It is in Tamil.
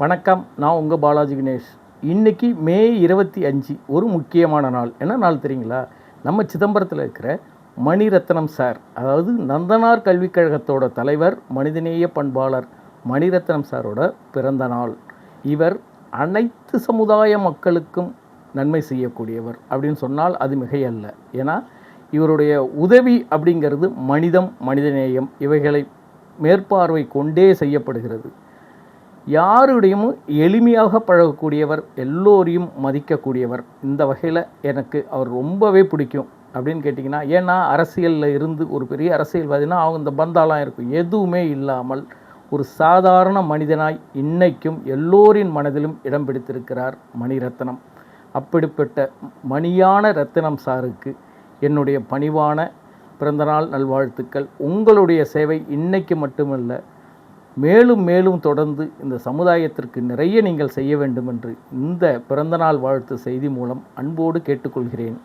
வணக்கம், நான் உங்கள் பாலாஜி கணேஷ். இன்றைக்கி மே 25 ஒரு முக்கியமான நாள். என்ன நாள் தெரியுங்களா? நம்ம சிதம்பரத்தில் இருக்கிற மணிரத்னம் சார், அதாவது நந்தனார் கல்விக் கழகத்தோட தலைவர், மனிதநேய பண்பாளர் மணிரத்னம் சாரோட பிறந்த நாள். இவர் அனைத்து சமுதாய மக்களுக்கும் நன்மை செய்யக்கூடியவர் அப்படின்னு சொன்னால் அது மிகையல்ல. ஏன்னா இவருடைய உதவி அப்படிங்கிறது மனிதம், மனிதநேயம் இவைகளை மேற்பார்வை கொண்டே செய்யப்படுகிறது. யாருடையும் எளிமையாக பழகக்கூடியவர், எல்லோரையும் மதிக்கக்கூடியவர். இந்த வகையில் எனக்கு அவர் ரொம்பவே பிடிக்கும். அப்படின்னு கேட்டிங்கன்னா, ஏன்னா அரசியலில் இருந்து ஒரு பெரிய அரசியல்வாதினா அவங்க இந்த பந்தாலாம் இருக்கும். எதுவுமே இல்லாமல் ஒரு சாதாரண மனிதனாய் இன்னைக்கும் எல்லோரின் மனதிலும் இடம் பிடித்திருக்கிறார் மணிரத்னம். அப்படிப்பட்ட மணியான ரத்தினம் சாருக்கு என்னுடைய பணிவான பிறந்தநாள் நல்வாழ்த்துக்கள். உங்களுடைய சேவை இன்னைக்கு மட்டுமல்ல, மேலும் மேலும் தொடர்ந்து இந்த சமுதாயத்திற்கு நிறைய நீங்கள் செய்ய வேண்டும் என்று இந்த பிறந்தநாள் வாழ்த்து செய்தி மூலம் அன்போடு கேட்டுக்கொள்கிறேன்.